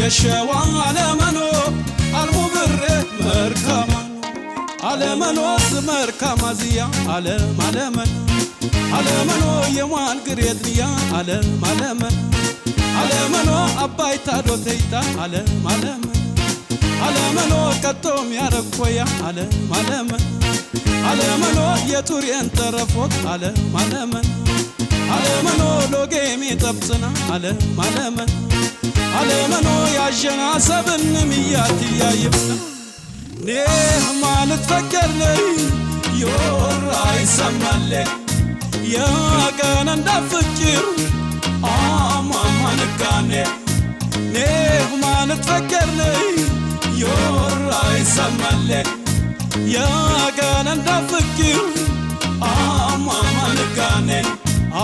የሸዋ አለመኖ አልሙብሬ መርካማ አለመኖ መርካማ ዝያ አለመን አለመኖ የማን ግሬድያ አለመን አለመኖ አባይ ታዶተይታ አለመኖ ቀጦም ያረኮያ አለመኖ የቱሪን ተረፎት አለመኖ ሎጌሚ ጠብጽና አለመኖ ያጀና ሰብንም ያትያይብና ኔህ ማለት ፈከርለይ ዮራ ይሰማለ ያቀን እንዳፍቅር አማማንካኔ ኔህ ማለት ፈከርለይ ዮራ ይሰማለ ያቀን እንዳፍቅር አማማንካኔ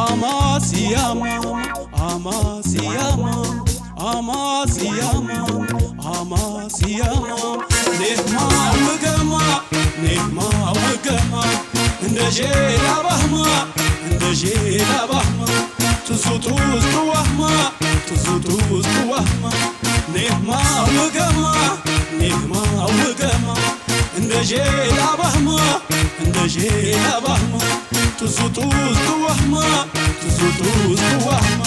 አማሲያማ ኔህማ ውገማ እንደ ጄላ ባህማ ትዙቱ ውስጥ ዋህማ ኔህማ ውገማ እንደ ጄላ ባህማ ትዙቱ ውስጥ ዋህማ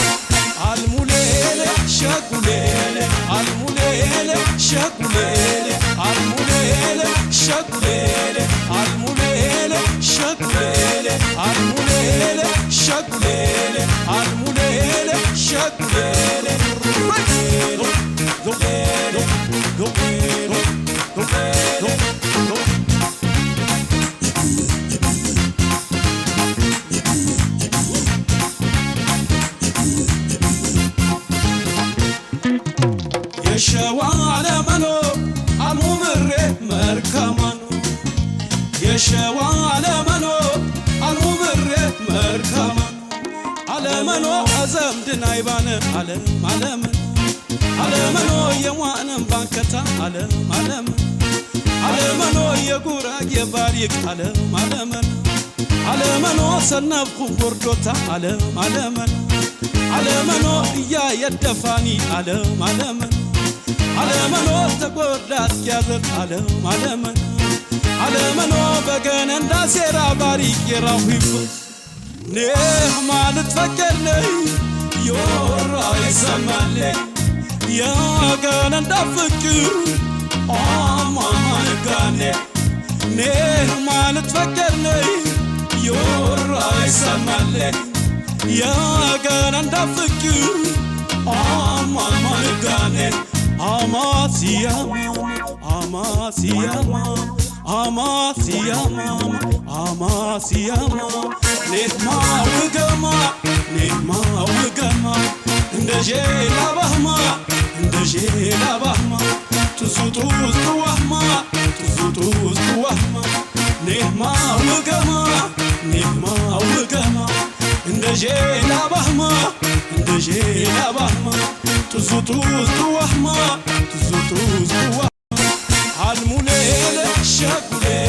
አልሙሌሌ ሸጉሌሌ አልሙሌሌ ሸጉሌሌ አልሙሌሌ ሸጉሌሌ አልሙሌሌ ሸጉሌሌ አልሙሌሌ ሸጉሌሌ አልሙሌሌ ሸጉሌሌ የሸዋ አለመኖ አልሙብሬ መርካማኑ የሸዋ አለመኖ አልሙብሬ መርካማኑ አለመኖ አዘምድን አይባነ አለመኖ የዋንም ባንከታ አለመኖ የጉራጌ ባሪቅ አለመኖ ሰነብኩ ጎርዶታ አለመኖ እያ የደፋኒ አለመኖ ተጎዳት ያዘት አለመኖ በገነ እንዳሴራ ባሪቅ የራሁይብ ኔህ ማለት ፈከርለይ ዮራ ይሰማለ ያገነ እንዳፍቅር አማማንካኔ ኔህ ማለት ፈከርለይ ዮራ ይሰማለ ያገነ እንዳፍቅር አማማንካኔ አማሲያማ ኔህማ ውገማ እንደ ጄላ ባህማ ትዙቱ ውስጥ ዋህማ ኔህማ ውገማ እንደ ጄላ ባህማ ትዙቱ ውስጥ ዋህማ አልሙሌሌ ሸጉሌሌ